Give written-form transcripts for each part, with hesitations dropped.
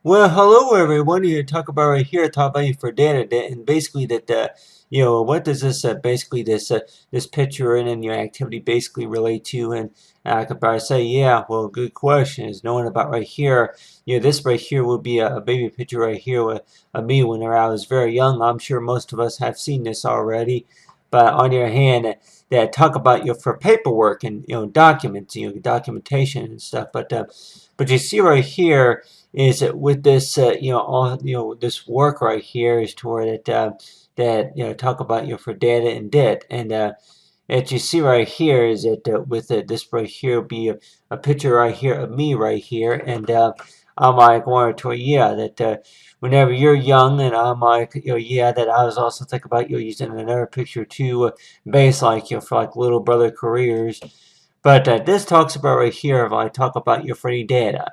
Well, hello everyone. Here talk about right here, talk about you for data, and basically that what does this basically this picture and your activity basically relate to? And I could probably say, yeah, well, good question. Is knowing about right here, this right here would be a baby picture right here of me when I was very young. I'm sure most of us have seen this already, but on your hand, that talk about for paperwork and documents, documentation and stuff. But you see right here is that with this all this work right here is to where that talk about for data and debt and as you see right here is that with this right here be a picture right here of me right here and I'm like wanting to yeah that whenever you're young and I'm like yeah that I was also thinking about using another picture too based like for like little brother careers but this talks about right here if I talk about your free data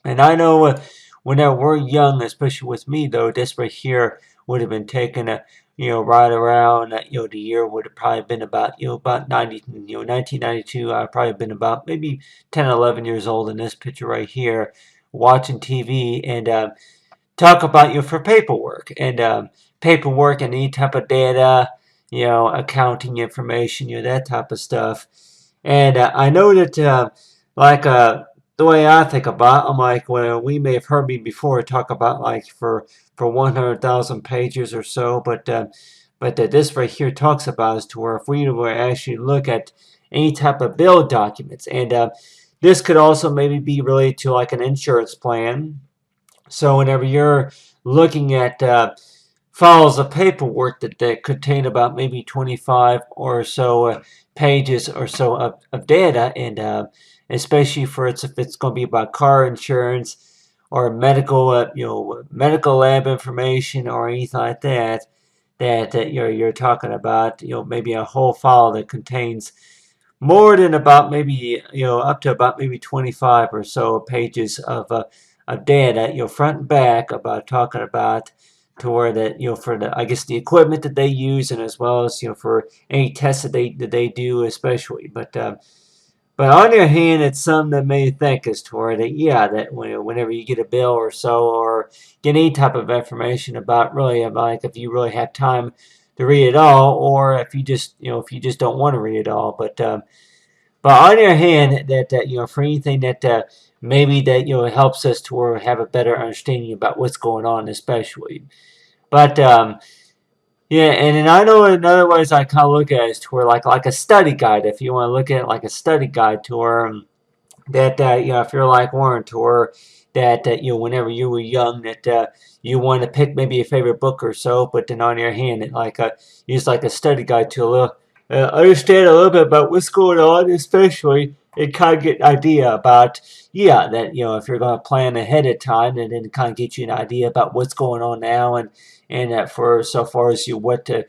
and I know whenever we're young, especially with me though, this right here would have been taken, right around, the year would have probably been about, about 90, 1992. I'd probably been about maybe 10, 11 years old in this picture right here, watching TV and talk about for paperwork paperwork and any type of data, accounting information, that type of stuff. And I know that, like, the way I think about, I'm like, well, we may have heard me before talk about like for 100,000 pages or so, but this right here talks about is to where if we were actually look at any type of bill documents, and this could also maybe be related to like an insurance plan. So whenever you're looking at files of paperwork that contain about maybe 25 or so pages or so of data, and especially for if it's going to be about car insurance or medical, medical lab information or anything like that, that you're talking about, maybe a whole file that contains more than about maybe up to about maybe 25 or so pages of data, front and back about talking about to where that for the I guess the equipment that they use and as well as for any tests that they do especially but on the other hand it's something that may think as to where that yeah that whenever you get a bill or so or get any type of information about really about like if you really have time to read it all or if you just don't want to read it all but on the other hand that for anything that maybe that helps us to have a better understanding about what's going on especially but yeah, and then I know in other ways I kind of look at it as to where like a study guide, if you want to look at it like a study guide to where that if you're like Warren to where that whenever you were young that you want to pick maybe a favorite book or so, but then on your hand it like use like a study guide to a little understand a little bit about what's going on, especially and kind of get an idea about yeah that if you're going to plan ahead of time and then kind of get you an idea about what's going on now and that for so far as you what to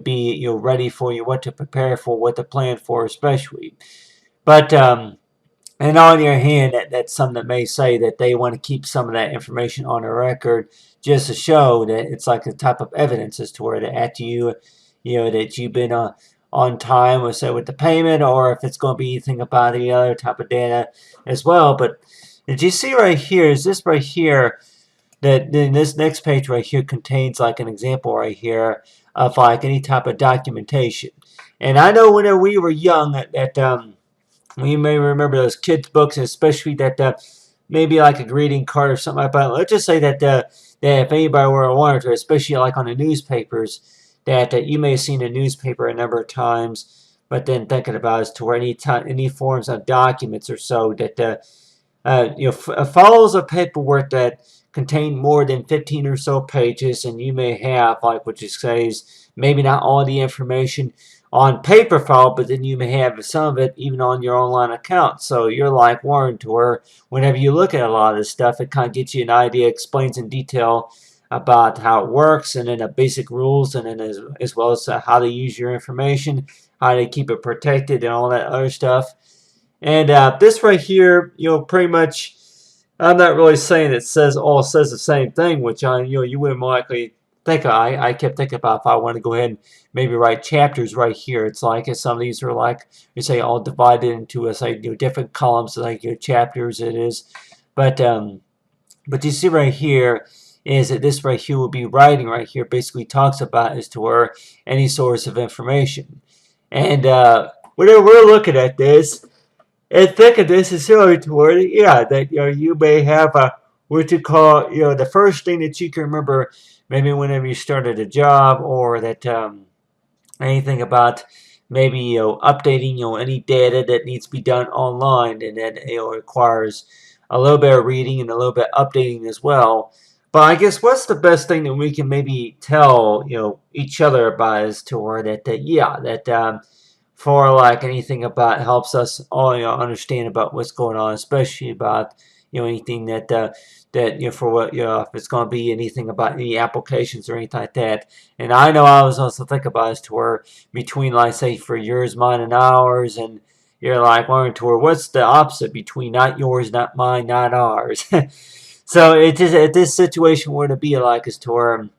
be ready for you what to prepare for what to plan for especially but and on your hand that's some that may say that they want to keep some of that information on a record just to show that it's like a type of evidence as to where that after that you've been on time or say with the payment or if it's going to be anything about the other type of data as well but did you see right here is this right here that then this next page right here contains like an example right here of like any type of documentation. And I know whenever we were young that we may remember those kids books, especially that maybe like a greeting card or something like that. Let's just say that if anybody were wanted to, especially like on the newspapers, that you may have seen a newspaper a number of times, but then thinking about as to where any forms of documents or so that files of paperwork that contain more than 15 or so pages, and you may have, like what you say, is maybe not all the information on paper file, but then you may have some of it even on your online account. So you're like Warren to where whenever you look at a lot of this stuff, it kind of gets you an idea, explains in detail about how it works, and then the basic rules, and then as well as how to use your information, how to keep it protected, and all that other stuff. And this right here, pretty much, I'm not really saying it says the same thing, which you wouldn't likely think of. I kept thinking about if I want to go ahead and maybe write chapters right here. It's like if some of these are like you say all divided into say different columns like chapters it is, but But you see right here is that this right here will be writing right here basically talks about as to where any source of information. And whenever we're looking at this and think of this is similar to where, yeah, that you may have what you call the first thing that you can remember maybe whenever you started a job, or that anything about maybe updating any data that needs to be done online, and then requires a little bit of reading and a little bit of updating as well. But I guess what's the best thing that we can maybe tell each other about is to where that yeah, that for like anything about helps us all understand about what's going on, especially about anything that for what if it's going to be anything about any applications or anything like that. And I know I was also thinking about is to where between, like, say for yours, mine, and ours, and you're like wondering to where what's the opposite between not yours, not mine, not ours. So it just, if this situation were to be like is to where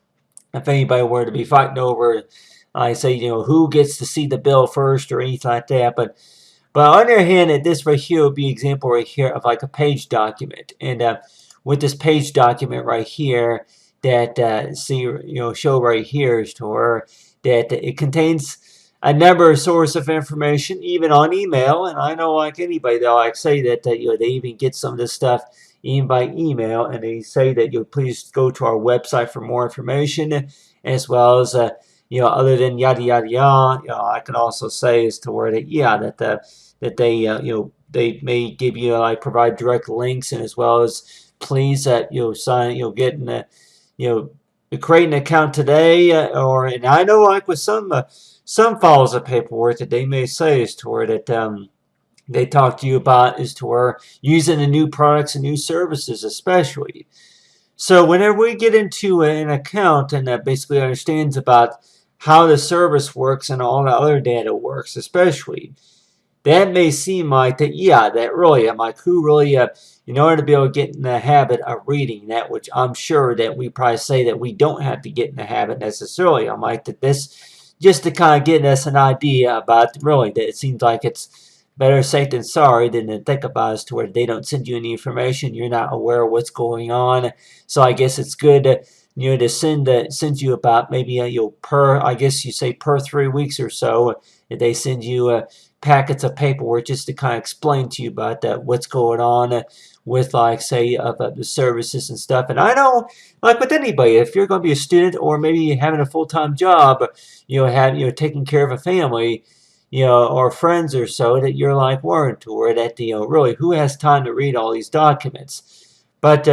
if anybody were to be fighting over, I say, who gets to see the bill first or anything like that. But on the other hand, this right here would be an example right here of like a page document. And with this page document right here, that show right here is to where that it contains a number of source of information, even on email. And I know, like anybody, they'll like say that they even get some of this stuff even by email, and they say that you'll please go to our website for more information, as well as other than yada yada yada. I can also say as to where that yeah, that they they may give you like provide direct links, and as well as please that sign get in create an account today, or and I know like with some files of paperwork that they may say is to where that they talk to you about is to where using the new products and new services especially. So whenever we get into an account and that basically understands about how the service works and all the other data works especially, that may seem like that, yeah, that really, I'm like, who really, in order to be able to get in the habit of reading that, which I'm sure that we probably say that we don't have to get in the habit necessarily. I'm like, that this, just to kind of get us an idea about really that it seems like it's better safe than sorry than to think about as to where they don't send you any information, you're not aware of what's going on. So I guess it's good to, to send you about maybe per, I guess you say per 3 weeks or so, that they send you packets of paperwork just to kind of explain to you about that what's going on with, like, say the services and stuff. And I know, like with anybody, if you're going to be a student or maybe having a full-time job, taking care of a family, or friends or so, that you're like worried to where that really who has time to read all these documents. But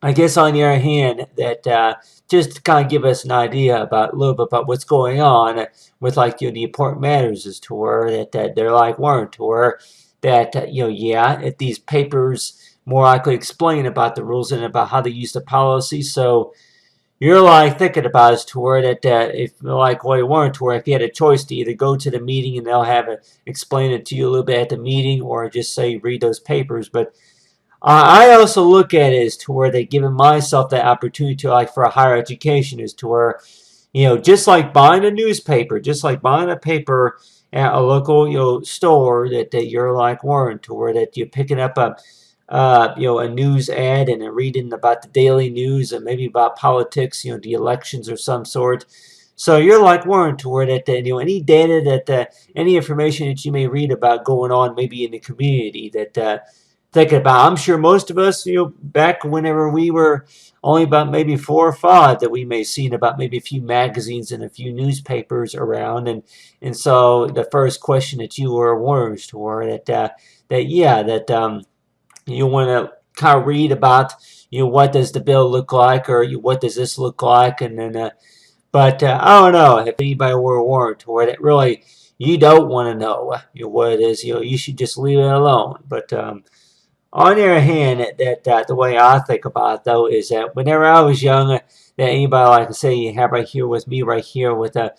I guess on the other hand, that just to kind of give us an idea about a little bit about what's going on with like the important matters is to where that they're like warrant to where that yeah, if these papers more likely explain about the rules and about how they use the policy. So you're like thinking about is to where that if like what you want to where if you had a choice to either go to the meeting and they'll have it explain it to you a little bit at the meeting, or just say read those papers. But I also look at it as to where they giving myself that opportunity to like for a higher education is to where just like buying a newspaper, just like buying a paper at a local store that you're like warned to where that you're picking up a news ad and reading about the daily news and maybe about politics, the elections or some sort. So you're like warned to where that any data that any information that you may read about going on maybe in the community that thinking about. I'm sure most of us, back whenever we were only about maybe 4 or 5, that we may have seen about maybe a few magazines and a few newspapers around, and so the first question that you were warned for that yeah, that you want to kind of read about what does the bill look like, or what does this look like, and then but I don't know if anybody were warned or that really you don't want to know what it is. You should just leave it alone. But on the other hand, that the way I think about it though is that whenever I was young, that anybody like I say you have right here with me right here with a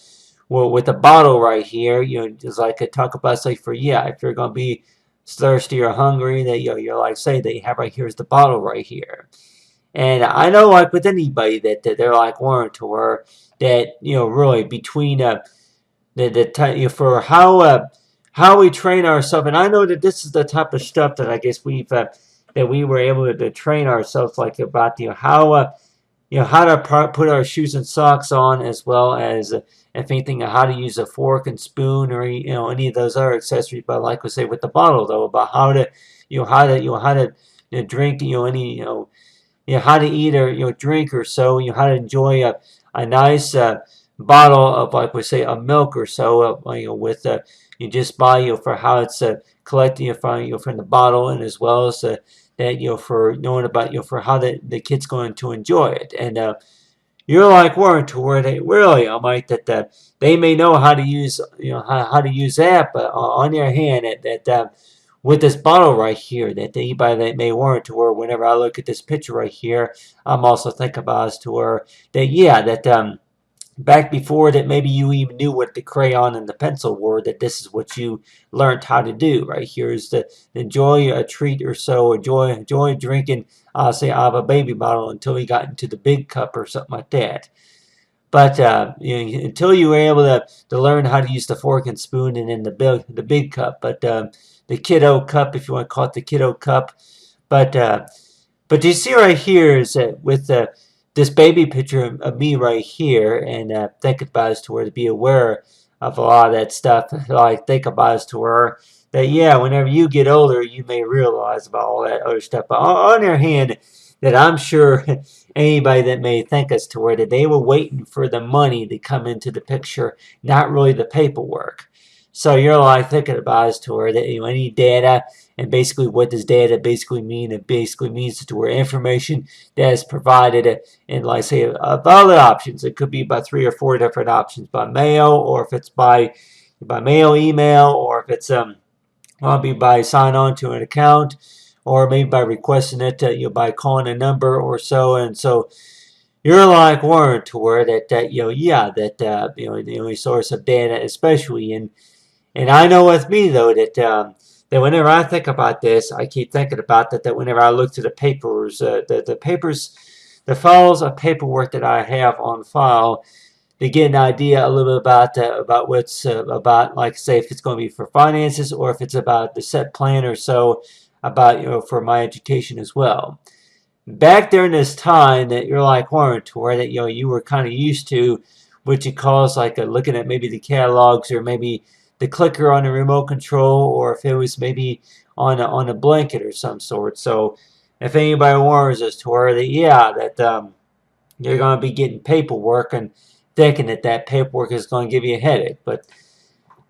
with a bottle right here, just like I talk about say for yeah, if you're gonna be thirsty or hungry, that you're like say that you have right here is the bottle right here. And I know like with anybody that they're like warned to where that really between for how we train ourselves. And I know that this is the type of stuff that I guess we've that we were able to train ourselves like about how to put our shoes and socks on, as well as if anything, how to use a fork and spoon, or any of those other accessories. But like we say with the bottle, though, about how to drink, any how to eat or drink or so, how to enjoy a nice bottle of, like we say, a milk or so, with you just buy for how it's collected from the bottle, and as well as that for knowing about for how the kid's going to enjoy it. And you're like Warren, to where they really, I might that they may know how to use how to use that, but on your hand that with this bottle right here, that anybody that may warrant, to where whenever I look at this picture right here, I'm also thinking about as to where that, yeah, that back before that maybe you even knew what the crayon and the pencil were, that this is what you learned how to do. Right here is to enjoy a treat or so, enjoy drinking, say, out of a baby bottle until you got into the big cup or something like that. But until you were able to learn how to use the fork and spoon, and then the big cup, but the kiddo cup, if you want to call it the kiddo cup. But you see right here is that with this baby picture of me right here, and think about us to where to be aware of a lot of that stuff. Like think about us to where that, yeah, whenever you get older, you may realize about all that other stuff. But on the other hand, that I'm sure anybody that may think us to where that they were waiting for the money to come into the picture, not really the paperwork. So you're like thinking about us to where that any data, and basically what does data basically mean? It basically means to where information that is provided in, like say, valid options. It could be by 3 or 4 different options, by mail, or if it's by mail, email, or if it's be by sign on to an account, or maybe by requesting it by calling a number or so. And so you're like Warren, to where that yeah, that the only source of data, especially in. And I know with me, though, that whenever I think about this, I keep thinking about that whenever I look to the papers, the papers, the files of paperwork that I have on file, to get an idea a little bit about what's about, like say, if it's going to be for finances, or if it's about the set plan or so, about for my education as well. Back during this time that you're like Warren, to where that you were kind of used to what you calls like looking at maybe the catalogs, or maybe the clicker on the remote control, or if it was maybe on a blanket or some sort. So if anybody warns us to where that, yeah, that you're going to be getting paperwork and thinking that paperwork is going to give you a headache. But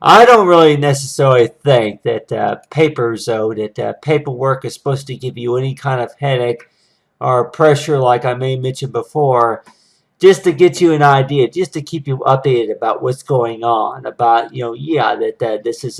I don't really necessarily think that papers, though, that paperwork is supposed to give you any kind of headache or pressure, like I may mention before, just to get you an idea, just to keep you updated about what's going on, about, yeah, that this is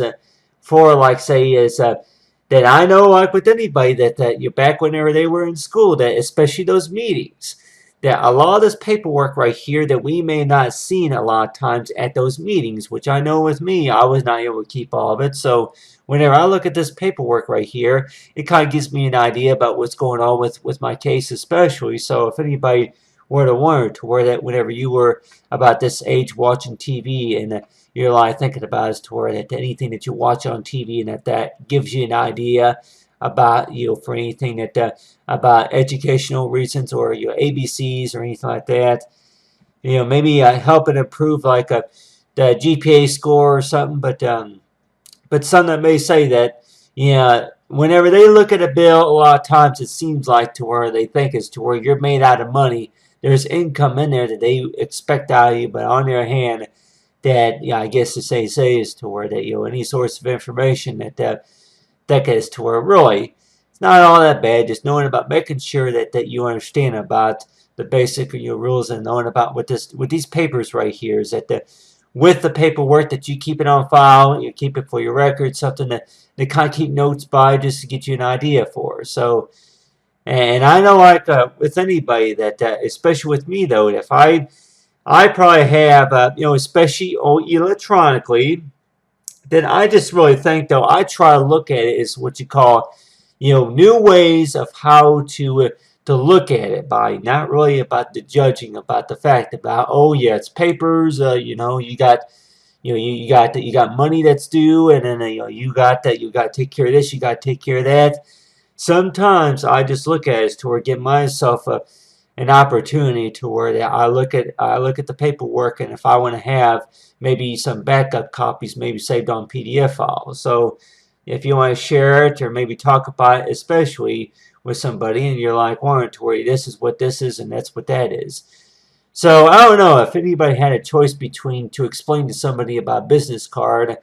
for, like, say, is that I know, like with anybody, that you're back whenever they were in school, that especially those meetings, that a lot of this paperwork right here that we may not have seen a lot of times at those meetings, which I know with me, I was not able to keep all of it. So whenever I look at this paperwork right here, it kind of gives me an idea about what's going on with my case, especially. So if anybody were to wonder, to where that whenever you were about this age watching TV, and you're like thinking about is to where that anything that you watch on TV, and that gives you an idea about for anything that about educational reasons, or your ABCs or anything like that, maybe helping improve like the GPA score or something. But some that may say that, whenever they look at a bill, a lot of times it seems like to where they think is to where you're made out of money. There's income in there that they expect out of you, but on the other hand, that I guess to say is to where that any source of information that gets to where really it's not all that bad. Just knowing about making sure that you understand about the basic rules, and knowing about with these papers right here, is that with the paperwork that you keep it on file, you keep it for your record, something that they kind of keep notes by, just to get you an idea for. So, and I know, like with anybody that especially with me, though, if I probably have especially electronically, then I just really think, though, I try to look at it as what you call, new ways of how to look at it, by not really about the judging, about the fact about, oh yeah, it's papers, you got, you got money that's due, and then you got that, you got to take care of this, you got to take care of that. sometimes I just look at it as to where give myself an opportunity to where that I look at the paperwork, and if I want to have maybe some backup copies maybe saved on PDF files. So if you want to share it or maybe talk about it, especially with somebody, and you're like, wanting to where this is what this is and that's what that is. So I don't know if anybody had a choice between to explain to somebody about a business card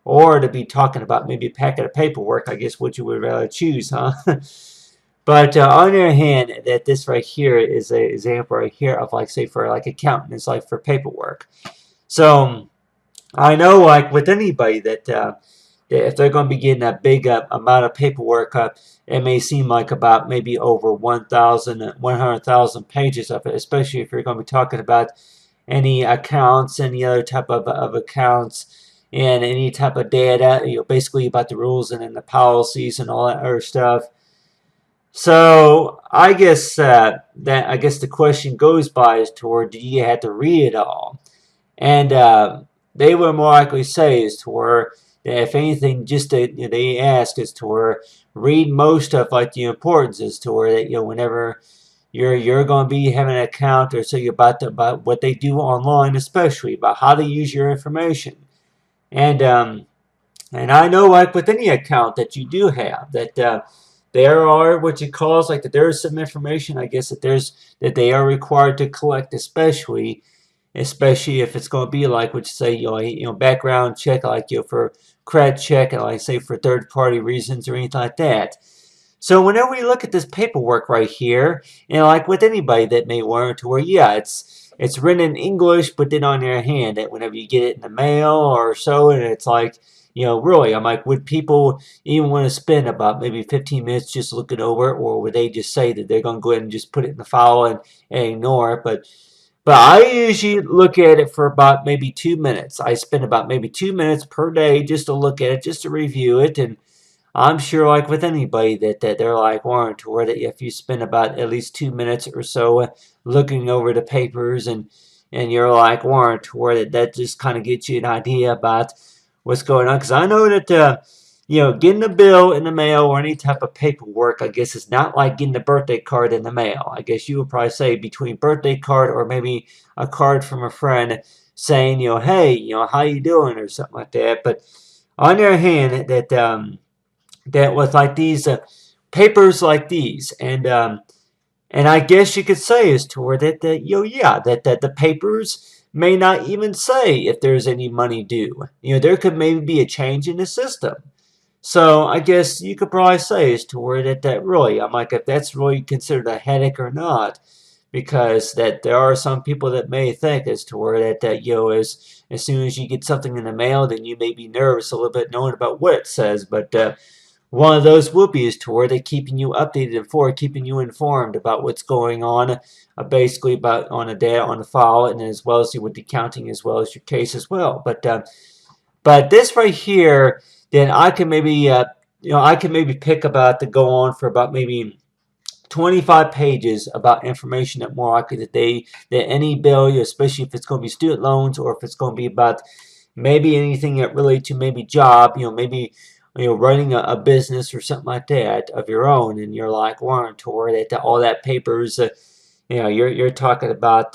or to be talking about maybe a packet of paperwork. I guess what you would rather choose, huh? But on the other hand, that this right here is an example right here of like say for like accountant, it's like for paperwork. So I know like with anybody that if they're going to be getting a big amount of paperwork, it may seem like about maybe over 100,000 pages of it, especially if you're going to be talking about any accounts, any other type of accounts, and any type of data, basically about the rules and then the policies and all that other stuff. So I guess that I guess the question goes by is toward do you have to read it all? And they would more likely say is to where if anything, just they ask is to where read most of like the importance is to where that whenever you're going to be having an account or so you're about what they do online, especially about how to use your information. And and I know like with any account that you do have that there are what you call like that there is some information I guess that they are required to collect, especially if it's going to be like what you say background check like for credit check and like say for third party reasons or anything like that. So whenever we look at this paperwork right here, like with anybody that may want to where, yeah, it's written in English, but then on your hand, that whenever you get it in the mail or so, and it's like, really, I'm like, would people even want to spend about maybe 15 minutes just looking over it, or would they just say that they're going to go ahead and just put it in the file and ignore it? But I usually look at it for about maybe 2 minutes. I spend about maybe 2 minutes per day just to look at it, just to review it, and I'm sure, like with anybody, that they're like warrant to where that if you spend about at least 2 minutes or so looking over the papers and you're like warrant to where that just kind of gets you an idea about what's going on. Because I know that getting a bill in the mail or any type of paperwork, I guess, is not like getting a birthday card in the mail. I guess you would probably say between birthday card or maybe a card from a friend saying, hey, how you doing or something like that. But on the other hand, that with like these papers like these, and I guess you could say is toward it that yeah that the papers may not even say if there's any money due. There could maybe be a change in the system. So I guess you could probably say is toward it that really I'm like if that's really considered a headache or not, because that there are some people that may think as to where that as soon as you get something in the mail, then you may be nervous a little bit knowing about what it says, but one of those whoopies to where they're keeping you updated keeping you informed about what's going on, basically about on a data on the file, and as well as with the counting as well as your case as well. But this right here, then I can maybe I can maybe pick about to go on for about maybe 25 pages about information that more likely that any bill, especially if it's going to be student loans or if it's going to be about maybe anything that relate to maybe job, maybe running a business or something like that of your own, and you're like warrantor that all that papers, you're talking about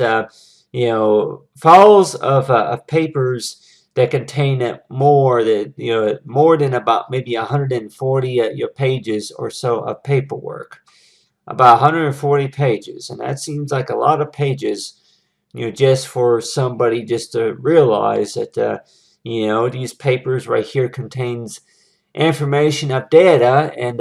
files of papers that contain more than about maybe 140 your pages or so of paperwork, about 140 pages, and that seems like a lot of pages, just for somebody just to realize that these papers right here contains information of data, and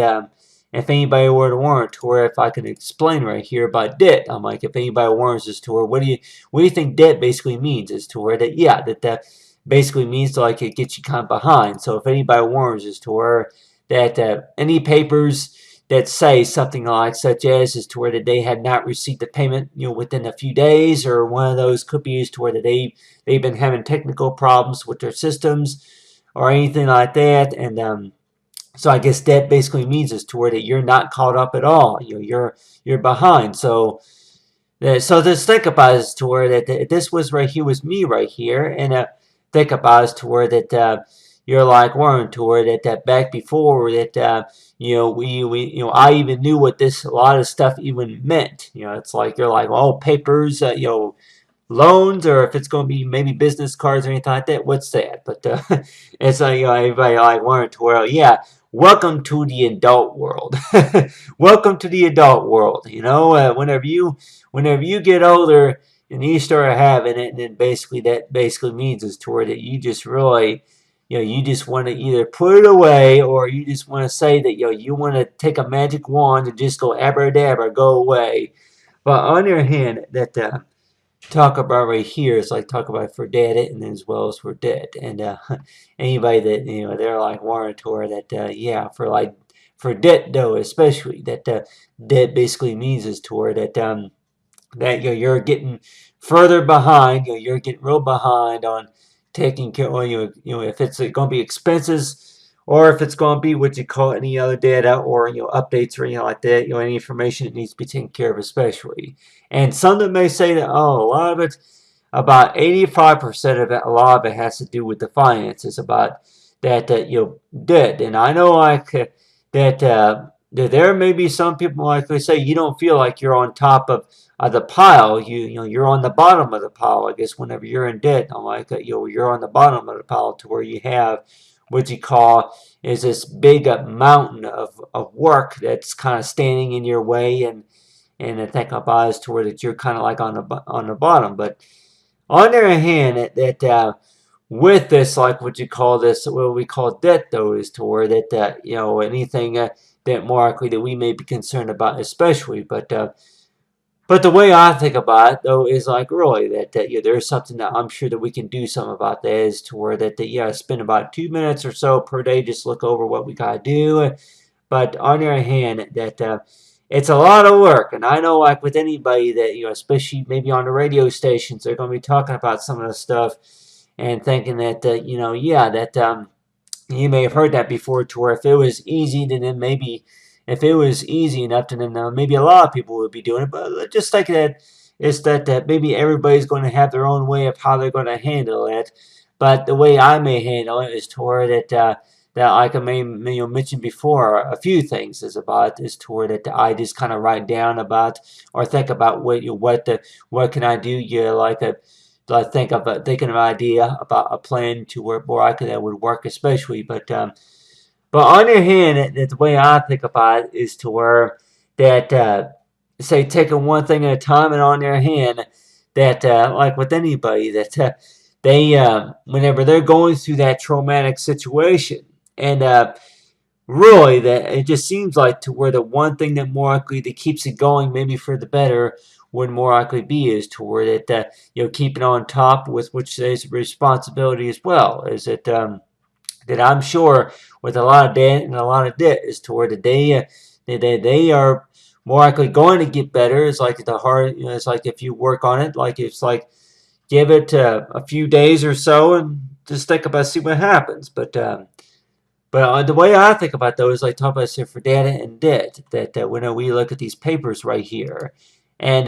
if anybody were to warrant to where if I can explain right here about debt, I'm like if anybody warrants as to where what do you think debt basically means, as to where that basically means to like it gets you kind of behind. So if anybody warrants as to where that any papers that say something like such as to where that they had not received the payment within a few days, or one of those could be used to where that they've been having technical problems with their systems or anything like that, and so I guess that basically means is to where that you're not caught up at all. You're behind. So just think about it as to where that this was right here was me right here, and think about it as to where that you're like weren't to where that back before that we I even knew what this a lot of stuff even meant. It's like you're like, oh, papers, loans, or if it's going to be maybe business cards or anything like that. What's that? But it's like everybody like wanted to where, yeah, welcome to the adult world. Welcome to the adult world. Whenever you get older and you start having it, and then basically that basically means is toward that you just really. You just want to either put it away, or you just want to say that you want to take a magic wand and just go abracadabra, go away. But on the other hand, that talk about right here is like talk about for dead and as well as for dead. And anybody that they're like warrant or that yeah, for debt though, especially that debt basically means is toward that that you're getting further behind. You're getting real behind on taking care. Or, if it's going to be expenses, or if it's going to be what you call any other data, or updates or anything like that. Any information that needs to be taken care of, especially. And some that may say that, oh, a lot of it, about 85% of it, a lot of it has to do with the finances, about that debt. And I know like that there may be some people like they say you don't feel like you're on top of the pile. You're on the bottom of the pile. I guess whenever you're in debt, I'm like you're on the bottom of the pile to where you have what you call is this big mountain of work that's kind of standing in your way, and I think about is to where that you're kind of like on the bottom. But on the other hand, that with this, like what you call this, what we call debt, though, is to where that anything that more likely that we may be concerned about, especially. But the way I think about it, though, is like really that there's something that I'm sure that we can do something about that is to where that yeah, spend about 2 minutes or so per day, just look over what we gotta do. But on the other hand, that it's a lot of work, and I know like with anybody that especially maybe on the radio stations, they're gonna be talking about some of the stuff and thinking that yeah, that you may have heard that before, to where if it was easy, then maybe if it was easy enough, then maybe a lot of people would be doing it. But just think that it's that maybe everybody's going to have their own way of how they're going to handle it. But the way I may handle it is to where that like I may mentioned before, a few things is to where that I just kind of write down about or think about what can I do. Like a I think of thinking of an idea about a plan to where I could that would work, especially. But on the other hand, the way I think about it is to where that say taking one thing at a time, and on their hand that like with anybody that they whenever they're going through that traumatic situation, and really that it just seems like to where the one thing that more likely that keeps it going maybe for the better would more likely be is to where that keeping on top with which there's responsibility as well, is that I'm sure with a lot of debt and a lot of debt is to where that they are more likely going to get better. It's like the hard, it's like if you work on it, like it's like give it a few days or so and just think about see what happens. But the way I think about those, like talk about say for data and debt, that when we look at these papers right here, and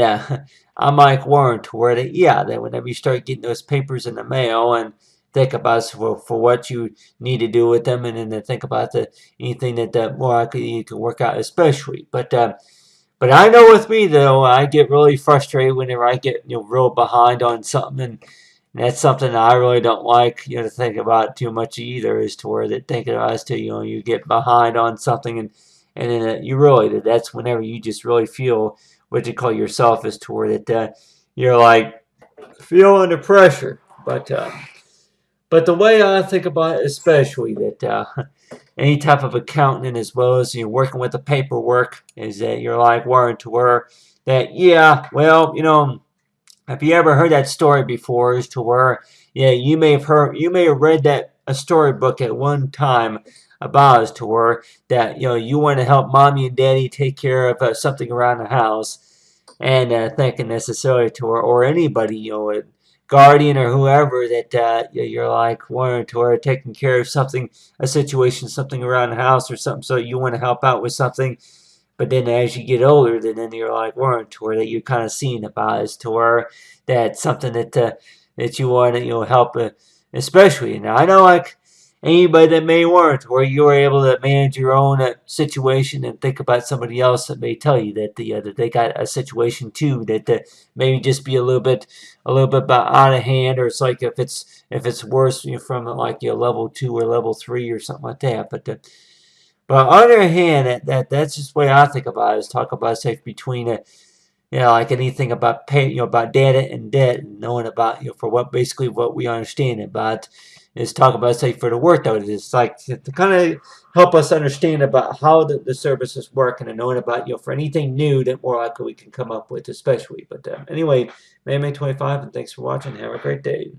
I'm like Warren to where that yeah, that whenever you start getting those papers in the mail and think about for what you need to do with them, and then think about anything that more likely you can work out, especially. But I know with me though, I get really frustrated whenever I get real behind on something, and that's something that I really don't like to think about too much either. Is to where that thinking about as to you get behind on something, and then you really that's whenever you just really feel what you call yourself is to where that you're like feel under pressure. But the way I think about it, especially that any type of accountant as well as working with the paperwork, is that you're like worried to where that yeah, well, have you ever heard that story before? Is to where yeah, you may have read that a storybook at one time about as to where that you want to help mommy and daddy take care of something around the house, and thinking necessarily to where or anybody a guardian or whoever that you're like wanting to where taking care of something, a situation, something around the house or something, so you want to help out with something. But then as you get older, then you're like warrant to where that you're kind of seeing about as to where that's something that you want to help, especially. Now I know like anybody that may weren't, or you're able to manage your own situation and think about somebody else that may tell you that they got a situation too that maybe just be a little bit about out of hand, or it's like if it's worse, from like your level 2 or level 3 or something like that. But on the other hand, that's just the way I think about it. Is talk about say between like anything about pay, about data and debt, and knowing about for what basically what we understand about is talk about say for the work though. It's like to kind of help us understand about how the services work, and knowing about for anything new that more likely we can come up with, especially. But anyway, May 25, and thanks for watching. Have a great day.